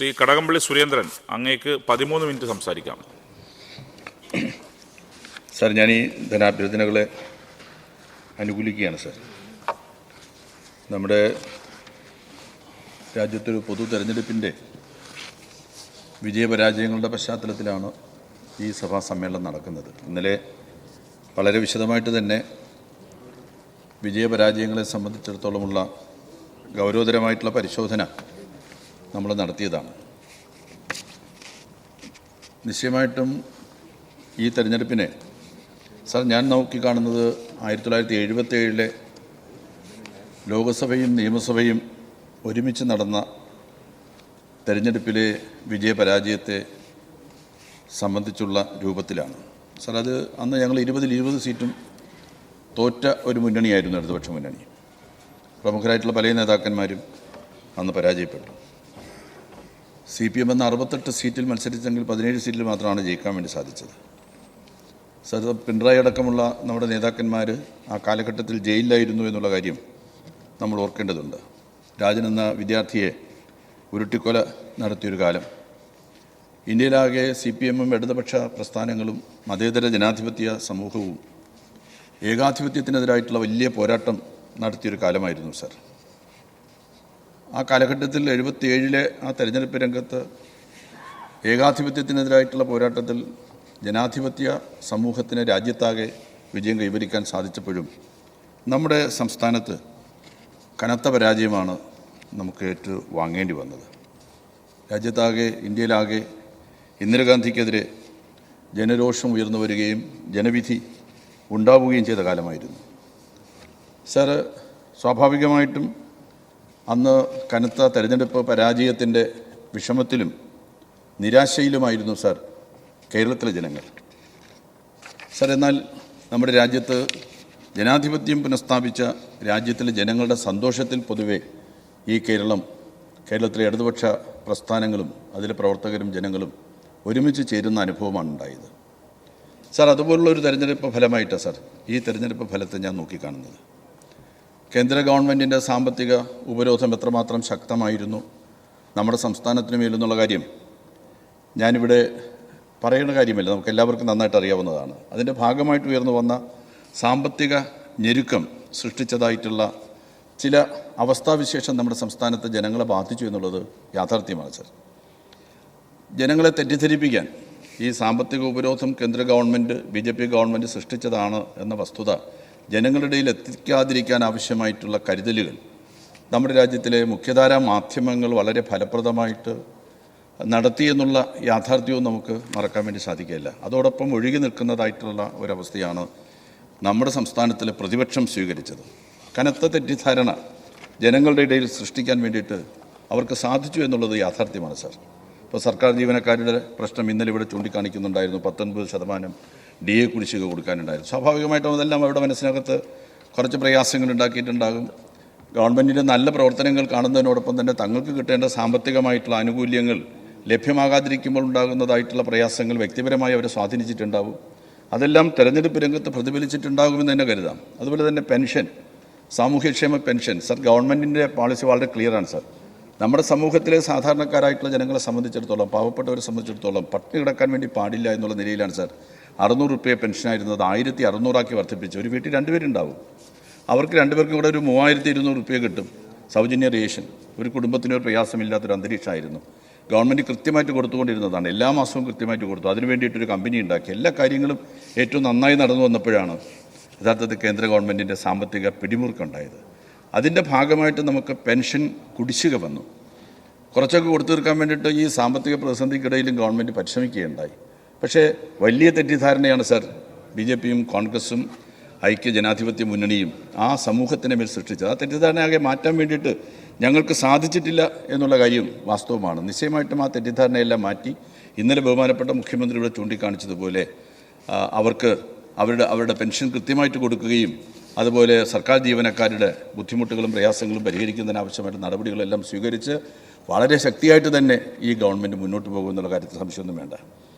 ശ്രീ കടകംപള്ളി സുരേന്ദ്രൻ, അങ്ങേക്ക് 13 മിനിറ്റ് സംസാരിക്കാം. സാർ, ഞാൻ ഈ ധനാഭ്യർത്ഥനകളെ അനുകൂലിക്കുകയാണ്. സാർ, നമ്മുടെ രാജ്യത്തൊരു പൊതു തെരഞ്ഞെടുപ്പിൻ്റെ വിജയപരാജയങ്ങളുടെ പശ്ചാത്തലത്തിലാണ് ഈ സഭാ സമ്മേളനം നടക്കുന്നത്. ഇന്നലെ വളരെ വിശദമായിട്ട് തന്നെ വിജയപരാജയങ്ങളെ സംബന്ധിച്ചിടത്തോളമുള്ള ഗൗരവതരമായിട്ടുള്ള പരിശോധന നമ്മൾ നടത്തിയതാണ്. നിശ്ചയമായിട്ടും ഈ തെരഞ്ഞെടുപ്പിനെ സാർ ഞാൻ നോക്കിക്കാണുന്നത് 1977 ലോകസഭയും നിയമസഭയും ഒരുമിച്ച് നടന്ന തെരഞ്ഞെടുപ്പിലെ വിജയപരാജയത്തെ സംബന്ധിച്ചുള്ള രൂപത്തിലാണ്. സാർ, അത് അന്ന് ഞങ്ങൾ 20 സീറ്റും തോറ്റ ഒരു മുന്നണിയായിരുന്നു ഇടതുപക്ഷ മുന്നണി. പ്രമുഖരായിട്ടുള്ള പല നേതാക്കന്മാരും അന്ന് പരാജയപ്പെട്ടു. CPM എന്ന 68 സീറ്റിൽ മത്സരിച്ചെങ്കിൽ 17 സീറ്റിൽ മാത്രമാണ് ജയിക്കാൻ വേണ്ടി സാധിച്ചത്. സാർ, പിണറായി അടക്കമുള്ള നമ്മുടെ നേതാക്കന്മാർ ആ കാലഘട്ടത്തിൽ ജയിലിലായിരുന്നു എന്നുള്ള കാര്യം നമ്മൾ ഓർക്കേണ്ടതുണ്ട്. രാജൻ എന്ന വിദ്യാർത്ഥിയെ ഉരുട്ടിക്കൊല നടത്തിയൊരു കാലം. ഇന്ത്യയിലാകെ CPM-ഉം ഇടതുപക്ഷ പ്രസ്ഥാനങ്ങളും മതേതര ജനാധിപത്യ സമൂഹവും ഏകാധിപത്യത്തിനെതിരായിട്ടുള്ള വലിയ പോരാട്ടം നടത്തിയൊരു കാലമായിരുന്നു. സാർ, ആ കാലഘട്ടത്തിൽ 77 ആ തെരഞ്ഞെടുപ്പ് രംഗത്ത് ഏകാധിപത്യത്തിനെതിരായിട്ടുള്ള പോരാട്ടത്തിൽ ജനാധിപത്യ സമൂഹത്തിന് രാജ്യത്താകെ വിജയം കൈവരിക്കാൻ സാധിച്ചപ്പോഴും നമ്മുടെ സംസ്ഥാനത്ത് കനത്ത പരാജയമാണ് നമുക്ക് വാങ്ങേണ്ടി വന്നത്. രാജ്യത്താകെ, ഇന്ത്യയിലാകെ ഇന്ദിരാഗാന്ധിക്കെതിരെ ജനരോഷം ഉയർന്നു വരികയും ജനവിധി ഉണ്ടാവുകയും ചെയ്ത കാലമായിരുന്നു. സാർ, സ്വാഭാവികമായിട്ടും അന്ന് കനത്ത തെരഞ്ഞെടുപ്പ് പരാജയത്തിൻ്റെ വിഷമത്തിലും നിരാശയിലുമായിരുന്നു സാർ കേരളത്തിലെ ജനങ്ങൾ. സാർ, എന്നാൽ നമ്മുടെ രാജ്യത്ത് ജനാധിപത്യം പുനഃസ്ഥാപിച്ച രാജ്യത്തിലെ ജനങ്ങളുടെ സന്തോഷത്തിൽ പൊതുവെ ഈ കേരളത്തിലെ ഇടതുപക്ഷ പ്രസ്ഥാനങ്ങളും അതിലെ പ്രവർത്തകരും ജനങ്ങളും ഒരുമിച്ച് ചേരുന്ന അനുഭവമാണ് ഉണ്ടായത്. സാർ, അതുപോലുള്ള ഒരു തെരഞ്ഞെടുപ്പ് ഫലമായിട്ടാണ് സാർ ഈ തെരഞ്ഞെടുപ്പ് ഫലത്തെ ഞാൻ നോക്കിക്കാണുന്നത്. കേന്ദ്ര ഗവൺമെൻറ്റിൻ്റെ സാമ്പത്തിക ഉപരോധം എത്രമാത്രം ശക്തമായിരുന്നു നമ്മുടെ സംസ്ഥാനത്തിന് മേലെന്നുള്ള കാര്യം ഞാനിവിടെ പറയേണ്ട കാര്യമില്ല, നമുക്ക് എല്ലാവർക്കും നന്നായിട്ട് അറിയാവുന്നതാണ്. അതിൻ്റെ ഭാഗമായിട്ട് ഉയർന്നു വന്ന സാമ്പത്തിക ഞെരുക്കം സൃഷ്ടിച്ചതായിട്ടുള്ള ചില അവസ്ഥാവിശേഷം നമ്മുടെ സംസ്ഥാനത്ത് ജനങ്ങളെ ബാധിച്ചു എന്നുള്ളത് യാഥാർത്ഥ്യമാണ്. സാർ, ജനങ്ങളെ തെറ്റിദ്ധരിപ്പിക്കാൻ ഈ സാമ്പത്തിക ഉപരോധം കേന്ദ്ര ഗവൺമെൻറ് BJP ഗവൺമെൻറ് സൃഷ്ടിച്ചതാണ് എന്ന വസ്തുത ജനങ്ങളുടെ ഇടയിൽ എത്തിക്കാതിരിക്കാൻ ആവശ്യമായിട്ടുള്ള കരുതലുകൾ നമ്മുടെ രാജ്യത്തിലെ മുഖ്യധാരാ മാധ്യമങ്ങൾ വളരെ ഫലപ്രദമായിട്ട് നടത്തിയെന്നുള്ള യാഥാർത്ഥ്യവും നമുക്ക് മറക്കാൻ വേണ്ടി സാധിക്കില്ല. അതോടൊപ്പം ഒഴുകി നിൽക്കുന്നതായിട്ടുള്ള ഒരവസ്ഥയാണ് നമ്മുടെ സംസ്ഥാനത്തിലെ പ്രതിപക്ഷം സ്വീകരിച്ചത്. കനത്ത തെറ്റിദ്ധാരണ ജനങ്ങളുടെ ഇടയിൽ സൃഷ്ടിക്കാൻ വേണ്ടിയിട്ട് അവർക്ക് സാധിച്ചു എന്നുള്ളത് യാഥാർത്ഥ്യമാണ്. സാർ, ഇപ്പോൾ സർക്കാർ ജീവനക്കാരുടെ പ്രശ്നം ഇന്നലെ ഇവിടെ ചൂണ്ടിക്കാണിക്കുന്നുണ്ടായിരുന്നു. 19% DA കുടിശ്ശിക കൊടുക്കാനുണ്ടായിരുന്നു. സ്വാഭാവികമായിട്ടും അതെല്ലാം അവരുടെ മനസ്സിനകത്ത് കുറച്ച് പ്രയാസങ്ങൾ ഉണ്ടാക്കിയിട്ടുണ്ടാകും. ഗവൺമെൻറ്റിൻ്റെ നല്ല പ്രവർത്തനങ്ങൾ കാണുന്നതിനോടൊപ്പം തന്നെ തങ്ങൾക്ക് കിട്ടേണ്ട സാമ്പത്തികമായിട്ടുള്ള ആനുകൂല്യങ്ങൾ ലഭ്യമാകാതിരിക്കുമ്പോൾ ഉണ്ടാകുന്നതായിട്ടുള്ള പ്രയാസങ്ങൾ വ്യക്തിപരമായി അവരെ സ്വാധീനിച്ചിട്ടുണ്ടാവും. അതെല്ലാം തെരഞ്ഞെടുപ്പ് രംഗത്ത് പ്രതിഫലിച്ചിട്ടുണ്ടാകുമെന്ന് തന്നെ കരുതാം. അതുപോലെ തന്നെ പെൻഷൻ, സാമൂഹ്യക്ഷേമ പെൻഷൻ, സാർ, ഗവൺമെൻറ്റിൻ്റെ പോളിസി വളരെ ക്ലിയറാണ്. സാർ, നമ്മുടെ സമൂഹത്തിലെ സാധാരണക്കാരായിട്ടുള്ള ജനങ്ങളെ സംബന്ധിച്ചിടത്തോളം, പാവപ്പെട്ടവരെ സംബന്ധിച്ചിടത്തോളം പട്ടിണി കിടക്കാൻ വേണ്ടി പാടില്ല എന്നുള്ള നിലയിലാണ് സാർ 600 രൂപ പെൻഷനായിരുന്നത് 1600 വർദ്ധിപ്പിച്ചു. ഒരു വീട്ടിൽ 2 പേരുണ്ടാവും, അവർക്ക് 2 പേർക്കും കൂടെ ഒരു 3200 രൂപ കിട്ടും. സൗജന്യ റേഷൻ, ഒരു കുടുംബത്തിനൊരു പ്രയാസമില്ലാത്തൊരു അന്തരീക്ഷമായിരുന്നു. ഗവൺമെൻറ് കൃത്യമായിട്ട് കൊടുത്തുകൊണ്ടിരുന്നതാണ്. എല്ലാ മാസവും കൃത്യമായിട്ട് കൊടുത്തു. അതിനു വേണ്ടിയിട്ടൊരു കമ്പനി ഉണ്ടാക്കി. എല്ലാ കാര്യങ്ങളും ഏറ്റവും നന്നായി നടന്നു വന്നപ്പോഴാണ് യഥാർത്ഥത്തിൽ കേന്ദ്ര ഗവൺമെൻറ്റിൻ്റെ സാമ്പത്തിക പിടിമുറുക്കുണ്ടായത്. അതിൻ്റെ ഭാഗമായിട്ട് നമുക്ക് പെൻഷൻ കുടിശ്ശിക വന്നു. കുറച്ചൊക്കെ കൊടുത്തു തീർക്കാൻ വേണ്ടിയിട്ട് ഈ സാമ്പത്തിക പ്രതിസന്ധിക്കിടയിലും ഗവൺമെൻറ് പരിശ്രമിക്കുകയുണ്ടായി. പക്ഷേ വലിയ തെറ്റിദ്ധാരണയാണ് സാർ BJP-യും കോൺഗ്രസും ഐക്യ ജനാധിപത്യ മുന്നണിയും ആ സമൂഹത്തിൻ്റെ മേൽ സൃഷ്ടിച്ചത്. ആ തെറ്റിദ്ധാരണയാകെ മാറ്റാൻ വേണ്ടിയിട്ട് ഞങ്ങൾക്ക് സാധിച്ചിട്ടില്ല എന്നുള്ള കാര്യം വാസ്തവമാണ്. നിശ്ചയമായിട്ടും ആ തെറ്റിദ്ധാരണയെല്ലാം മാറ്റി ഇന്നലെ ബഹുമാനപ്പെട്ട മുഖ്യമന്ത്രി ഇവിടെ ചൂണ്ടിക്കാണിച്ചതുപോലെ അവർക്ക് അവരുടെ പെൻഷൻ കൃത്യമായിട്ട് കൊടുക്കുകയും അതുപോലെ സർക്കാർ ജീവനക്കാരുടെ ബുദ്ധിമുട്ടുകളും പ്രയാസങ്ങളും പരിഹരിക്കുന്നതിനാവശ്യമായിട്ട് നടപടികളെല്ലാം സ്വീകരിച്ച് വളരെ ശക്തിയായിട്ട് തന്നെ ഈ ഗവൺമെൻറ് മുന്നോട്ട് പോകുമെന്നുള്ള കാര്യത്തിൽ സംശയമൊന്നും വേണ്ട.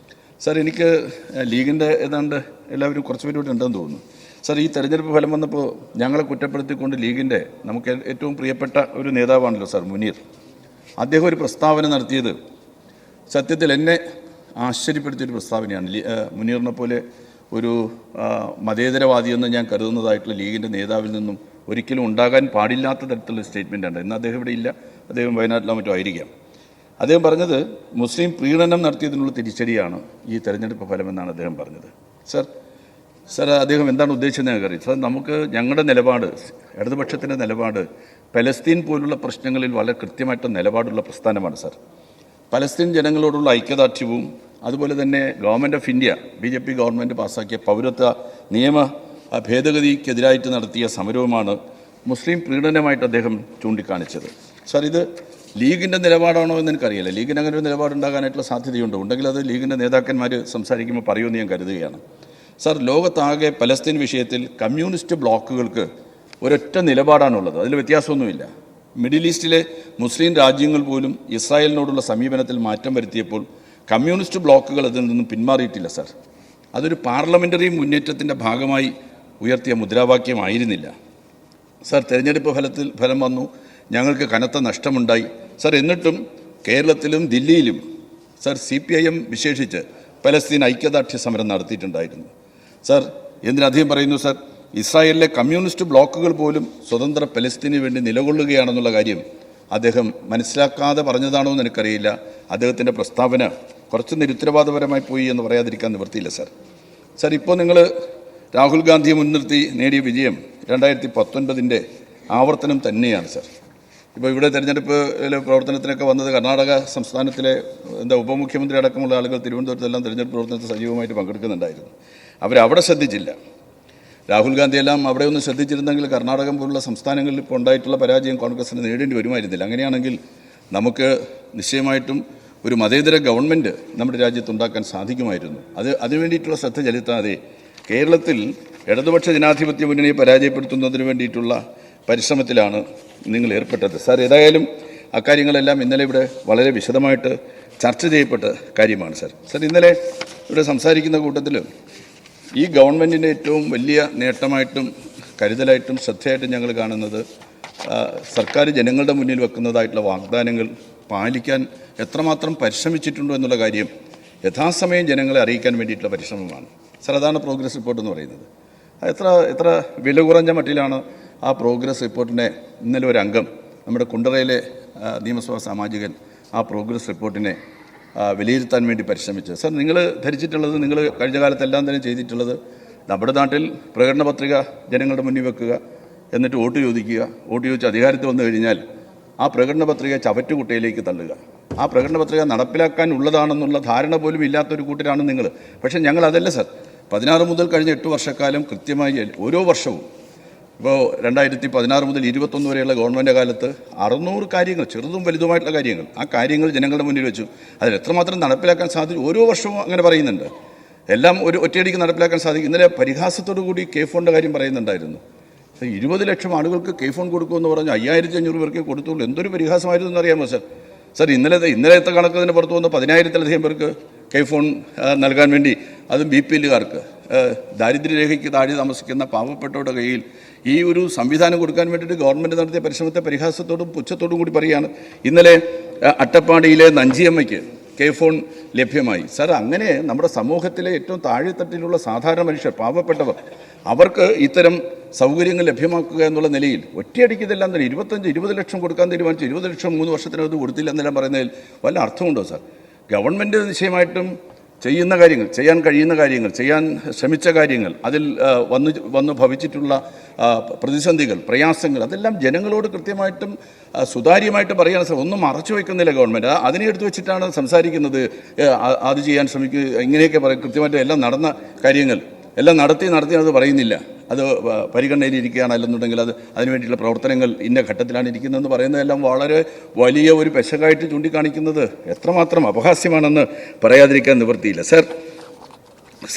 സാർ, എനിക്ക് ലീഗിൻ്റെ ഏതാണ്ട് എല്ലാവരും കുറച്ച് പേരോട് ഉണ്ടെന്ന് തോന്നുന്നു. സാർ, ഈ തെരഞ്ഞെടുപ്പ് ഫലം വന്നപ്പോൾ ഞങ്ങളെ കുറ്റപ്പെടുത്തിക്കൊണ്ട് ലീഗിൻ്റെ നമുക്ക് ഏറ്റവും പ്രിയപ്പെട്ട ഒരു നേതാവാണല്ലോ സാർ മുനീർ, അദ്ദേഹം ഒരു പ്രസ്താവന നടത്തിയത് സത്യത്തിൽ എന്നെ ആശ്ചര്യപ്പെടുത്തിയൊരു പ്രസ്താവനയാണ്. മുനീറിനെ പോലെ ഒരു മതേതരവാദിയെന്ന് ഞാൻ കരുതുന്നതായിട്ടുള്ള ലീഗിൻ്റെ നേതാവിൽ നിന്നും ഒരിക്കലും ഉണ്ടാകാൻ പാടില്ലാത്ത തരത്തിലുള്ള സ്റ്റേറ്റ്മെൻറ്റാണ്. ഇന്ന് അദ്ദേഹം ഇവിടെ ഇല്ല, അദ്ദേഹം വയനാട്ടിലോ മറ്റോ ആയിരിക്കാം. അദ്ദേഹം പറഞ്ഞത് മുസ്ലിം പ്രീണനം നടത്തിയതിനുള്ള തിരിച്ചടിയാണ് ഈ തെരഞ്ഞെടുപ്പ് ഫലമെന്നാണ് അദ്ദേഹം പറഞ്ഞത്. സർ അദ്ദേഹം എന്താണ് ഉദ്ദേശിച്ചത് ഞങ്ങൾക്കറിയാം. സർ, ഞങ്ങളുടെ നിലപാട്, ഇടതുപക്ഷത്തിൻ്റെ നിലപാട് പലസ്തീൻ പോലുള്ള പ്രശ്നങ്ങളിൽ വളരെ കൃത്യമായിട്ട് നിലപാടുള്ള പ്രസ്ഥാനമാണ്. സർ, പലസ്തീൻ ജനങ്ങളോടുള്ള ഐക്യദാർഢ്യവും അതുപോലെ തന്നെ government of India BJP government പാസ്സാക്കിയ പൗരത്വ നിയമ ഭേദഗതിക്കെതിരായിട്ട് നടത്തിയ സമരവുമാണ് മുസ്ലിം പ്രീണനമായിട്ട് അദ്ദേഹം ചൂണ്ടിക്കാണിച്ചത്. സർ, ഇത് ലീഗിൻ്റെ നിലപാടാണോ എന്ന് എനിക്കറിയില്ല. ലീഗിന് അങ്ങനെ ഒരു നിലപാടുണ്ടാകാനായിട്ടുള്ള സാധ്യതയുണ്ട്. ഉണ്ടെങ്കിൽ അത് ലീഗിൻ്റെ നേതാക്കന്മാർ സംസാരിക്കുമ്പോൾ പറയുമെന്ന് ഞാൻ കരുതുകയാണ്. സർ, ലോകത്താകെ പലസ്തീൻ വിഷയത്തിൽ കമ്മ്യൂണിസ്റ്റ് ബ്ലോക്കുകൾക്ക് ഒരൊറ്റ നിലപാടാണുള്ളത്, അതിൽ വ്യത്യാസമൊന്നുമില്ല. മിഡിൽ ഈസ്റ്റിലെ മുസ്ലിം രാജ്യങ്ങൾ പോലും ഇസ്രായേലിനോടുള്ള സമീപനത്തിൽ മാറ്റം വരുത്തിയപ്പോൾ കമ്മ്യൂണിസ്റ്റ് ബ്ലോക്കുകൾ അതിൽ നിന്നും പിന്മാറിയിട്ടില്ല. സർ, അതൊരു പാർലമെൻ്ററി മുന്നേറ്റത്തിൻ്റെ ഭാഗമായി ഉയർത്തിയ മുദ്രാവാക്യമായിരുന്നില്ല. സർ, തെരഞ്ഞെടുപ്പ് ഫലം വന്നു, ഞങ്ങൾക്ക് കനത്ത നഷ്ടമുണ്ടായി. സർ, എന്നിട്ടും കേരളത്തിലും ദില്ലിയിലും സർ CPIM വിശേഷിച്ച് പലസ്തീൻ ഐക്യദാർഢ്യ സമരം നടത്തിയിട്ടുണ്ടായിരുന്നു. സർ, എന്തിനധികം പറയുന്നു സർ, ഇസ്രായേലിലെ കമ്മ്യൂണിസ്റ്റ് ബ്ലോക്കുകൾ പോലും സ്വതന്ത്ര പലസ്തീനു വേണ്ടി നിലകൊള്ളുകയാണെന്നുള്ള കാര്യം അദ്ദേഹം മനസ്സിലാക്കാതെ പറഞ്ഞതാണോ എന്ന് എനിക്കറിയില്ല. അദ്ദേഹത്തിൻ്റെ പ്രസ്താവന കുറച്ച് നിരുത്തരവാദപരമായി പോയി എന്ന് പറയാതിരിക്കാൻ നിവൃത്തിയില്ല. സർ, ഇപ്പോൾ നിങ്ങൾ രാഹുൽ ഗാന്ധിയെ മുൻനിർത്തി നേടിയ വിജയം 2019 ആവർത്തനം തന്നെയാണ്. സർ, ഇപ്പോൾ ഇവിടെ തെരഞ്ഞെടുപ്പ് പ്രവർത്തനത്തിനൊക്കെ വന്നത് കർണാടക സംസ്ഥാനത്തിലെ ഉപമുഖ്യമന്ത്രി അടക്കമുള്ള ആളുകൾ തിരുവനന്തപുരത്തെല്ലാം തെരഞ്ഞെടുപ്പ് പ്രവർത്തനത്തിൽ സജീവമായിട്ട് പങ്കെടുക്കുന്നുണ്ടായിരുന്നു. അവരവിടെ ശ്രദ്ധിച്ചില്ല. രാഹുൽ ഗാന്ധിയെല്ലാം അവിടെ ഒന്ന് ശ്രദ്ധിച്ചിരുന്നെങ്കിൽ കർണാടകം പോലുള്ള സംസ്ഥാനങ്ങളിൽ ഇപ്പോൾ ഉണ്ടായിട്ടുള്ള പരാജയം കോൺഗ്രസിന് നേടേണ്ടി വരുമായിരുന്നില്ല. അങ്ങനെയാണെങ്കിൽ നമുക്ക് നിശ്ചയമായിട്ടും ഒരു മതേതര ഗവൺമെൻറ് നമ്മുടെ രാജ്യത്തുണ്ടാക്കാൻ സാധിക്കുമായിരുന്നു. അതിനുവേണ്ടിയിട്ടുള്ള ശ്രദ്ധ ചെലുത്താതെ കേരളത്തിൽ ഇടതുപക്ഷ ജനാധിപത്യ മുന്നണിയെ പരാജയപ്പെടുത്തുന്നതിന് വേണ്ടിയിട്ടുള്ള പരിശ്രമത്തിലാണ് നിങ്ങൾ ഏർപ്പെട്ടത്. സാർ, ഏതായാലും അക്കാര്യങ്ങളെല്ലാം ഇന്നലെ ഇവിടെ വളരെ വിശദമായിട്ട് ചർച്ച ചെയ്യപ്പെട്ട കാര്യമാണ്. സർ, ഇന്നലെ ഇവിടെ സംസാരിക്കുന്ന കൂട്ടത്തിൽ ഈ ഗവൺമെൻറ്റിൻ്റെ ഏറ്റവും വലിയ നേട്ടമായിട്ടും കരുതലായിട്ടും ശ്രദ്ധയായിട്ടും ഞങ്ങൾ കാണുന്നത് സർക്കാർ ജനങ്ങളുടെ മുന്നിൽ വെക്കുന്നതായിട്ടുള്ള വാഗ്ദാനങ്ങൾ പാലിക്കാൻ എത്രമാത്രം പരിശ്രമിച്ചിട്ടുണ്ടോ എന്നുള്ള കാര്യം യഥാസമയം ജനങ്ങളെ അറിയിക്കാൻ വേണ്ടിയിട്ടുള്ള പരിശ്രമമാണ്. സർ, അതാണ് പ്രോഗ്രസ് റിപ്പോർട്ട് എന്ന് പറയുന്നത്. എത്ര വില കുറഞ്ഞ മട്ടിലാണ് ആ പ്രോഗ്രസ് റിപ്പോർട്ടിനെ ഇന്നലെ ഒരു അംഗം, നമ്മുടെ കുണ്ടറയിലെ നിയമസഭാ സാമാജികൻ, ആ പ്രോഗ്രസ് റിപ്പോർട്ടിനെ വിലയിരുത്താൻ വേണ്ടി പരിശ്രമിച്ചത്. സർ, നിങ്ങൾ ധരിച്ചിട്ടുള്ളത്, നിങ്ങൾ കഴിഞ്ഞ കാലത്തെല്ലാം തന്നെ ചെയ്തിട്ടുള്ളത്, നമ്മുടെ നാട്ടിൽ പ്രകടന പത്രിക ജനങ്ങളുടെ മുന്നിൽ വെക്കുക, എന്നിട്ട് വോട്ട് ചോദിച്ച് അധികാരത്തിൽ വന്നു കഴിഞ്ഞാൽ ആ പ്രകടന പത്രിക ചവറ്റുകുട്ടയിലേക്ക് തള്ളുക. ആ പ്രകടന പത്രിക നടപ്പിലാക്കാൻ ഉള്ളതാണെന്നുള്ള ധാരണ പോലും ഇല്ലാത്തൊരു കൂട്ടരാണ് നിങ്ങൾ. പക്ഷേ ഞങ്ങൾ അതല്ല സർ. 16 മുതൽ കഴിഞ്ഞ 8 വർഷക്കാലം കൃത്യമായി ഓരോ വർഷവും, ഇപ്പോൾ 2016 മുതൽ 21 വരെയുള്ള ഗവൺമെൻറ് കാലത്ത് 600 കാര്യങ്ങൾ, ചെറുതും വലുതുമായിട്ടുള്ള കാര്യങ്ങൾ, ആ കാര്യങ്ങൾ ജനങ്ങളുടെ മുന്നിൽ വെച്ചു. അതിൽ എത്രമാത്രം നടപ്പിലാക്കാൻ സാധിച്ചു ഓരോ വർഷവും അങ്ങനെ പറയുന്നുണ്ട്. എല്ലാം ഒരു ഒറ്റയടിക്ക് നടപ്പിലാക്കാൻ സാധിക്കും. ഇന്നലെ പരിഹാസത്തോടു കൂടി K-ഫോണിൻ്റെ കാര്യം പറയുന്നുണ്ടായിരുന്നു. 20 ലക്ഷം ആളുകൾക്ക് K-ഫോൺ കൊടുക്കുമെന്ന് പറഞ്ഞു 5500 പേർക്ക് കൊടുത്തുള്ളൂ. എന്തൊരു പരിഹാസമായിരുന്നു എന്നറിയാമോ സർ? സർ, ഇന്നലത്തെ കണക്കതിന് പുറത്തു വന്ന 10,000-ലധികം പേർക്ക് K-ഫോൺ നൽകാൻ വേണ്ടി, അതും BPL-കാർക്ക്, ദാരിദ്ര്യരേഖയ്ക്ക് താഴെ താമസിക്കുന്ന പാവപ്പെട്ടവരുടെ കയ്യിൽ ഈ ഒരു സംവിധാനം കൊടുക്കാൻ വേണ്ടിയിട്ട് ഗവൺമെൻറ് നടത്തിയ പരിശ്രമത്തെ പരിഹാസത്തോടും പുച്ഛത്തോടും കൂടി പറയുകയാണ്. ഇന്നലെ അട്ടപ്പാടിയിലെ നഞ്ചിയമ്മയ്ക്ക് K-ഫോൺ ലഭ്യമായി. സർ, അങ്ങനെ നമ്മുടെ സമൂഹത്തിലെ ഏറ്റവും താഴെത്തട്ടിലുള്ള സാധാരണ മനുഷ്യർ, പാവപ്പെട്ടവർ, അവർക്ക് ഇത്തരം സൗകര്യങ്ങൾ ലഭ്യമാക്കുക എന്നുള്ള നിലയിൽ ഒറ്റയടിക്ക് ഇതെല്ലാം തന്നെ 25-20 ലക്ഷം കൊടുക്കാൻ തീരുമാനിച്ചു. 20 ലക്ഷം 3 വർഷത്തിനകത്ത് കൊടുത്തില്ല എന്നെല്ലാം പറയുന്നതിൽ വല്ല അർത്ഥമുണ്ടോ സാർ? ഗവൺമെൻറ് നിശ്ചയമായിട്ടും ചെയ്യുന്ന കാര്യങ്ങൾ, ചെയ്യാൻ കഴിയുന്ന കാര്യങ്ങൾ, ചെയ്യാൻ ശ്രമിച്ച കാര്യങ്ങൾ, അതിൽ വന്നു ഭവിച്ചിട്ടുള്ള പ്രതിസന്ധികൾ, പ്രയാസങ്ങൾ, അതെല്ലാം ജനങ്ങളോട് കൃത്യമായിട്ടും സുതാര്യമായിട്ട് പറയുകയാണ് സാർ. ഒന്നും മറച്ചു വയ്ക്കുന്നില്ല ഗവൺമെൻറ്. അതിനെ എടുത്തു വെച്ചിട്ടാണ് സംസാരിക്കുന്നത്. അത് ചെയ്യാൻ ശ്രമിക്കുക, ഇങ്ങനെയൊക്കെ പറയും. കൃത്യമായിട്ട് എല്ലാം നടന്ന കാര്യങ്ങൾ എല്ലാം നടത്തി അത് പറയുന്നില്ല. അത് പരിഗണനയിലിരിക്കുകയാണ്, അല്ലെന്നുണ്ടെങ്കിൽ അതിനുവേണ്ടിയുള്ള പ്രവർത്തനങ്ങൾ ഇന്ന ഘട്ടത്തിലാണ് ഇരിക്കുന്നതെന്ന് പറയുന്നതെല്ലാം വളരെ വലിയ ഒരു പെശകായിട്ട് ചൂണ്ടിക്കാണിക്കുന്നത് എത്രമാത്രം അപഹാസ്യമാണെന്ന് പറയാതിരിക്കാൻ നിവൃത്തിയില്ല.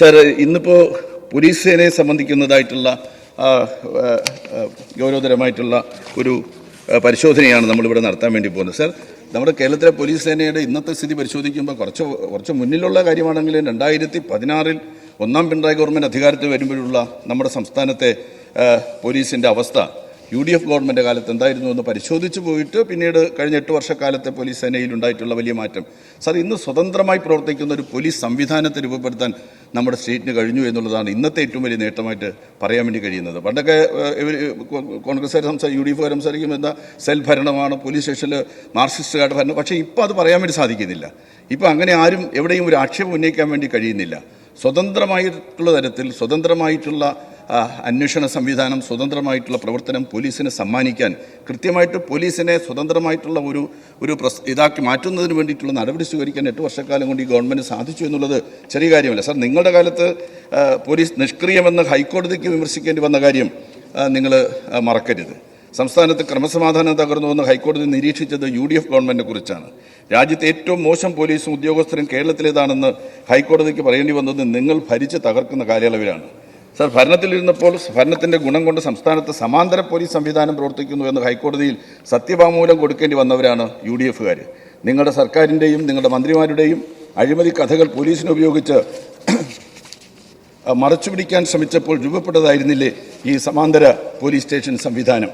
സർ, ഇന്നിപ്പോൾ പോലീസ് സേനയെ സംബന്ധിക്കുന്നതായിട്ടുള്ള ഗൗരവതരമായിട്ടുള്ള ഒരു പരിശോധനയാണ് നമ്മളിവിടെ നടത്താൻ വേണ്ടി പോകുന്നത്. സർ, നമ്മുടെ കേരളത്തിലെ പോലീസ് സേനയുടെ ഇന്നത്തെ സ്ഥിതി പരിശോധിക്കുമ്പോൾ കുറച്ച് മുന്നിലുള്ള കാര്യമാണെങ്കിലും 2016-ൽ 1ാം പിണറായി ഗവൺമെൻറ് അധികാരത്തിൽ വരുമ്പോഴുള്ള നമ്മുടെ സംസ്ഥാനത്തെ പോലീസിൻ്റെ അവസ്ഥ UDF ഗവൺമെൻറ് കാലത്ത് എന്തായിരുന്നു എന്ന് പരിശോധിച്ച് പോയിട്ട് പിന്നീട് കഴിഞ്ഞ 8 വർഷക്കാലത്തെ പോലീസ് സേനയിൽ ഉണ്ടായിട്ടുള്ള വലിയ മാറ്റം. സാർ, ഇന്ന് സ്വതന്ത്രമായി പ്രവർത്തിക്കുന്ന ഒരു പോലീസ് സംവിധാനത്തെ രൂപപ്പെടുത്താൻ നമ്മുടെ സ്റ്റേറ്റിന് കഴിഞ്ഞു എന്നുള്ളതാണ് ഇന്നത്തെ ഏറ്റവും വലിയ നേട്ടമായിട്ട് പറയാൻ വേണ്ടി കഴിയുന്നത്. പണ്ടൊക്കെ ഇവർ കോൺഗ്രസ്സുകാർ UDF സംസാരിക്കുമ്പോൾ എന്താ സെൽ ഭരണമാണ്, പോലീസ് സ്റ്റേഷനിൽ മാർക്സിസ്റ്റുകാരുടെ ഭരണം. പക്ഷേ ഇപ്പോൾ അത് പറയാൻ വേണ്ടി സാധിക്കുന്നില്ല. ഇപ്പോൾ അങ്ങനെ ആരും എവിടെയും ഒരു ആക്ഷേപം ഉന്നയിക്കാൻ വേണ്ടി കഴിയുന്നില്ല. സ്വതന്ത്രമായിട്ടുള്ള തരത്തിൽ സ്വതന്ത്രമായിട്ടുള്ള അന്വേഷണ സംവിധാനം, സ്വതന്ത്രമായിട്ടുള്ള പ്രവർത്തനം പോലീസിനെ സമ്മാനിക്കാൻ കൃത്യമായിട്ട് പോലീസിനെ സ്വതന്ത്രമായിട്ടുള്ള ഒരു ഇതാക്കി മാറ്റുന്നതിന് വേണ്ടിയിട്ടുള്ള നടപടി സ്വീകരിക്കാൻ 8 വർഷക്കാലം കൊണ്ട് ഈ ഗവൺമെൻറ് സാധിച്ചു എന്നുള്ളത് ചെറിയ കാര്യമല്ല. സാർ, നിങ്ങളുടെ കാലത്ത് പോലീസ് നിഷ്ക്രിയമെന്ന് ഹൈക്കോടതിക്ക് വിമർശിക്കേണ്ടി വന്ന കാര്യം നിങ്ങൾ മറക്കരുത്. സംസ്ഥാനത്ത് ക്രമസമാധാനം തകർന്നുവെന്ന് ഹൈക്കോടതി നിരീക്ഷിച്ചത് UDF ഗവൺമെൻറ്റിനെ കുറിച്ചാണ്. രാജ്യത്തെ ഏറ്റവും മോശം പോലീസും ഉദ്യോഗസ്ഥരും കേരളത്തിലേതാണെന്ന് ഹൈക്കോടതിക്ക് പറയേണ്ടി വന്നത് നിങ്ങൾ ഭരിച്ച് തകർക്കുന്ന കാലയളവിലാണ്. സാർ, ഭരണത്തിലിരുന്നപ്പോൾ ഭരണത്തിൻ്റെ ഗുണം കൊണ്ട് സംസ്ഥാനത്ത് സമാന്തര പോലീസ് സംവിധാനം പ്രവർത്തിക്കുന്നു എന്ന് ഹൈക്കോടതിയിൽ സത്യവാങ്മൂലം കൊടുക്കേണ്ടി വന്നവരാണ് UDFകാർ. നിങ്ങളുടെ സർക്കാരിൻ്റെയും നിങ്ങളുടെ മന്ത്രിമാരുടെയും അഴിമതി കഥകൾ പോലീസിനെ ഉപയോഗിച്ച് മറച്ചുപിടിക്കാൻ ശ്രമിച്ചപ്പോൾ രൂപപ്പെട്ടതായിരുന്നില്ലേ ഈ സമാന്തര പോലീസ് സ്റ്റേഷൻ സംവിധാനം?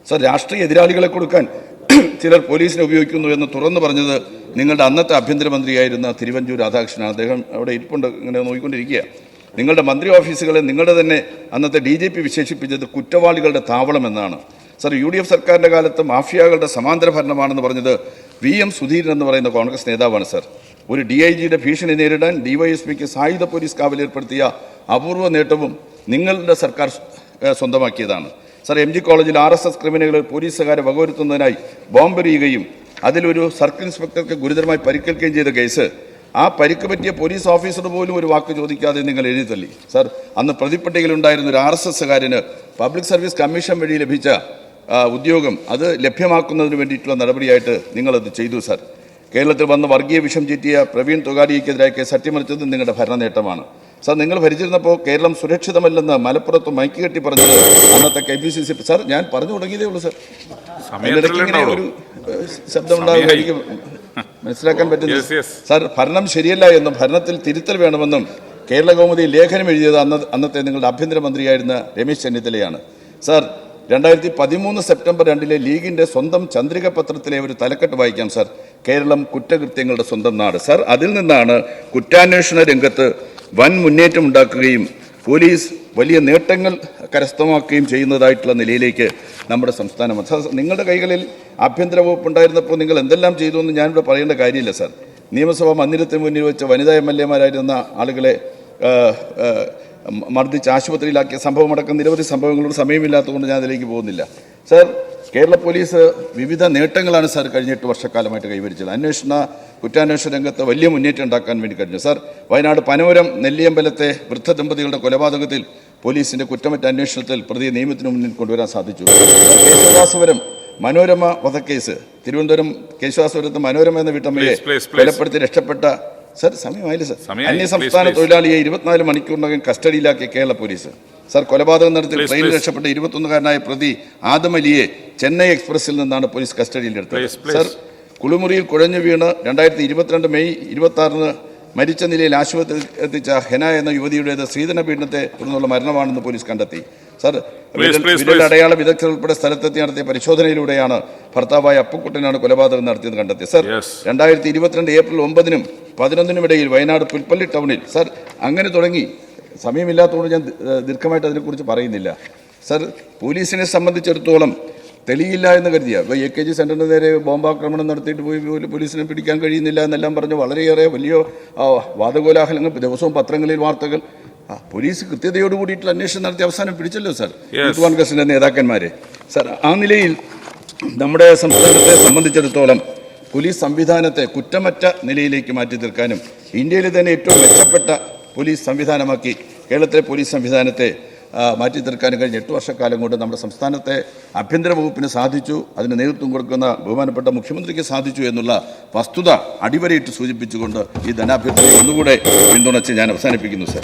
സാർ, രാഷ്ട്രീയ എതിരാളികളെ കൊടുക്കാൻ ചിലർ പോലീസിനെ ഉപയോഗിക്കുന്നു എന്ന് തുറന്നു പറഞ്ഞത് നിങ്ങളുടെ അന്നത്തെ ആഭ്യന്തരമന്ത്രിയായിരുന്ന തിരുവഞ്ചൂർ രാധാകൃഷ്ണനാണ്. അദ്ദേഹം അവിടെ ഇരിപ്പുണ്ട്, ഇങ്ങനെ നോക്കിക്കൊണ്ടിരിക്കുക. നിങ്ങളുടെ മന്ത്രി ഓഫീസുകളെ നിങ്ങളുടെ തന്നെ അന്നത്തെ DGP വിശേഷിപ്പിച്ചത് കുറ്റവാളികളുടെ താവളം എന്നാണ്. സാർ, UDF സർക്കാരിൻ്റെ കാലത്ത് മാഫിയകളുടെ സമാന്തര ഭരണമാണെന്ന് പറഞ്ഞത് VM സുധീരൻ എന്ന് പറയുന്ന കോൺഗ്രസ് നേതാവാണ്. സാർ, ഒരു DIGയുടെ ഭീഷണി നേരിടാൻ DYSPക്ക് സായുധ പോലീസ് കാവലേർപ്പെടുത്തിയ അപൂർവ നേട്ടവും നിങ്ങളുടെ സർക്കാർ സ്വന്തമാക്കിയതാണ്. സാർ, MG കോളേജിൽ RSS ക്രിമിനലുകൾ പോലീസുകാരെ വകവരുത്തുന്നതിനായി ബോംബെറിയുകയും അതിലൊരു സർക്കിൾ ഇൻസ്പെക്ടർക്ക് ഗുരുതരമായി പരിക്കേൽക്കുകയും ചെയ്ത കേസ് ആ പരിക്ക് പറ്റിയ പോലീസ് ഓഫീസർ പോലും ഒരു വാക്ക് ചോദിക്കാതെ നിങ്ങൾ എഴുതി തള്ളി. സാർ, അന്ന് പ്രതിപ്പട്ടികയിലുണ്ടായിരുന്ന ഒരു RSSകാരന് പബ്ലിക് സർവീസ് കമ്മീഷൻ വഴി ലഭിച്ച ഉദ്യോഗം അത് ലഭ്യമാക്കുന്നതിന് വേണ്ടിയിട്ടുള്ള നടപടിയായിട്ട് നിങ്ങളത് ചെയ്തു. സാർ, കേരളത്തിൽ വന്ന് വർഗീയ വിഷം ചീറ്റിയ പ്രവീൺ തൊഗാഡിയക്കെതിരായ കേസ് അട്ടിമറിച്ചത് നിങ്ങളുടെ ഭരണ നേട്ടമാണ്. സാർ, നിങ്ങൾ ഭരിച്ചിരുന്നപ്പോൾ കേരളം സുരക്ഷിതമല്ലെന്ന് മലപ്പുറത്ത് മൈക്ക് കെട്ടി പറഞ്ഞത് അന്നത്തെ KPCC. സാർ, ഞാൻ പറഞ്ഞു തുടങ്ങിയതേ ഉള്ളൂ. സാർ, അതിനിടയ്ക്ക് ഇങ്ങനെ ഒരു ശബ്ദം ഉണ്ടാകും, എനിക്ക് മനസ്സിലാക്കാൻ പറ്റുന്നില്ല. സാർ, ഭരണം ശരിയല്ല എന്നും ഭരണത്തിൽ തിരുത്തൽ വേണമെന്നും കേരള കൗമുദി ലേഖനം എഴുതിയത് അന്നത്തെ നിങ്ങളുടെ ആഭ്യന്തരമന്ത്രിയായിരുന്ന രമേശ് ചെന്നിത്തലയാണ്. സാർ, 2013 സെപ്റ്റംബർ 2 ലീഗിൻ്റെ സ്വന്തം ചന്ദ്രിക പത്രത്തിലെ ഒരു തലക്കെട്ട് വായിക്കാം. സാർ, കേരളം കുറ്റകൃത്യങ്ങളുടെ സ്വന്തം നാട്. സാർ, അതിൽ നിന്നാണ് കുറ്റാന്വേഷണ രംഗത്ത് വൻ മുന്നേറ്റം ഉണ്ടാക്കുകയും പോലീസ് വലിയ നേട്ടങ്ങൾ കരസ്ഥമാക്കുകയും ചെയ്യുന്നതായിട്ടുള്ള നിലയിലേക്ക് നമ്മുടെ സംസ്ഥാനം. സാർ, നിങ്ങളുടെ കൈകളിൽ ആഭ്യന്തര വകുപ്പ് ഉണ്ടായിരുന്നപ്പോൾ നിങ്ങൾ എന്തെല്ലാം ചെയ്തു എന്ന് ഞാനിവിടെ പറയേണ്ട കാര്യമില്ല. സാർ, നിയമസഭാ മന്ദിരത്തിന് മുന്നിൽ വെച്ച വനിതാ MLAമാരായിരുന്ന ആളുകളെ മർദ്ദിച്ച് ആശുപത്രിയിലാക്കിയ സംഭവമടക്കം നിരവധി സംഭവങ്ങളോട് സമയമില്ലാത്തതുകൊണ്ട് ഞാൻ അതിലേക്ക് പോകുന്നില്ല. സാർ, കേരള പോലീസ് വിവിധ നേട്ടങ്ങളാണ് സാർ കഴിഞ്ഞ 8 വർഷക്കാലമായിട്ട് കൈവരിച്ചത്. കുറ്റാന്വേഷണ രംഗത്ത് വലിയ മുന്നേറ്റം ഉണ്ടാക്കാൻ വേണ്ടി കഴിഞ്ഞു. സാർ, വയനാട് പനവരം നെല്ലിയമ്പലത്തെ വൃദ്ധ ദമ്പതികളുടെ കൊലപാതകത്തിൽ പോലീസിൻ്റെ കുറ്റമറ്റ അന്വേഷണത്തിൽ പ്രതിയെ നിയമത്തിന് മുന്നിൽ കൊണ്ടുവരാൻ സാധിച്ചു. കേശവദാസപുരം മനോരമ വധക്കേസ്, തിരുവനന്തപുരം കേശവദാസപുരത്ത് മനോരമ എന്ന വീട്ടമ്മയെ കൊലപ്പെടുത്തി രക്ഷപ്പെട്ട സാർ, സമയമായില്ല സാർ, അന്യസംസ്ഥാന തൊഴിലാളിയെ 24 മണിക്കൂറിനകം കസ്റ്റഡിയിലാക്കിയ കേരള പോലീസ്. സാർ, കൊലപാതകം നടത്തി ട്രെയിനിൽ രക്ഷപ്പെട്ട 21കാരനായ പ്രതി ആദം അലിയെ ചെന്നൈ എക്സ്പ്രസിൽ നിന്നാണ് പോലീസ് കസ്റ്റഡിയിലെടുത്തത്. സാർ, കുളിമുറിയിൽ കുഴഞ്ഞു വീണ് 2022 മെയ് 26 മരിച്ച നിലയിൽ ആശുപത്രിയിൽ എത്തിച്ച ഹെന എന്ന യുവതിയുടേത് സ്ത്രീധന പീഡനത്തെ തുടർന്നുള്ള മരണമാണെന്ന് പോലീസ് കണ്ടെത്തി. സാർ, വിരൽ അടയാള വിദഗ്ധർ ഉൾപ്പെടെ സ്ഥലത്തെത്തി നടത്തിയ പരിശോധനയിലൂടെയാണ് ഭർത്താവായ അപ്പുക്കുട്ടനാണ് കൊലപാതകം നടത്തിയത് കണ്ടെത്തിയത്. സാർ, 2022 ഏപ്രിൽ 9-നും 11-നും ഇടയിൽ വയനാട് പുൽപ്പള്ളി ടൗണിൽ. സാർ, അങ്ങനെ തുടങ്ങി. സമയമില്ലാത്തതുകൊണ്ട് ഞാൻ ദീർഘമായിട്ട് അതിനെക്കുറിച്ച് പറയുന്നില്ല. സാർ, പോലീസിനെ സംബന്ധിച്ചിടത്തോളം തെളിയില്ല എന്ന് കരുതിയ ഇപ്പോൾ AKG സെൻറ്ററിന് നേരെ ബോംബാക്രമണം നടത്തിയിട്ട് പോയി പോലീസിനെ പിടിക്കാൻ കഴിയുന്നില്ല എന്നെല്ലാം പറഞ്ഞ് വളരെയേറെ വലിയ വാദകോലാഹലങ്ങൾ ദിവസവും പത്രങ്ങളിൽ വാർത്തകൾ. പോലീസ് കൃത്യതയോട് കൂടിയിട്ടുള്ള അന്വേഷണം നടത്തി അവസാനം പിടിച്ചല്ലോ സാർ യൂത്ത് കോൺഗ്രസിൻ്റെ നേതാക്കന്മാരെ. സാർ, ആ നിലയിൽ നമ്മുടെ സംസ്ഥാനത്തെ സംബന്ധിച്ചിടത്തോളം പോലീസ് സംവിധാനത്തെ കുറ്റമറ്റ നിലയിലേക്ക് മാറ്റി തീർക്കാനും ഇന്ത്യയിലെ തന്നെ ഏറ്റവും മെച്ചപ്പെട്ട പോലീസ് സംവിധാനമാക്കി കേരളത്തിലെ പോലീസ് സംവിധാനത്തെ മാറ്റി തീർക്കാനും കഴിഞ്ഞ 8 വർഷക്കാലം കൊണ്ട് നമ്മുടെ സംസ്ഥാനത്തെ ആഭ്യന്തര വകുപ്പിന് സാധിച്ചു. അതിന് നേതൃത്വം കൊടുക്കുന്ന ബഹുമാനപ്പെട്ട മുഖ്യമന്ത്രിക്ക് സാധിച്ചു എന്നുള്ള വസ്തുത അടിവരയിട്ട് സൂചിപ്പിച്ചുകൊണ്ട് ഈ ധനാഭ്യർത്ഥനയെ ഒന്നുകൂടെ പിന്തുണച്ച് ഞാൻ അവസാനിപ്പിക്കുന്നു സാർ.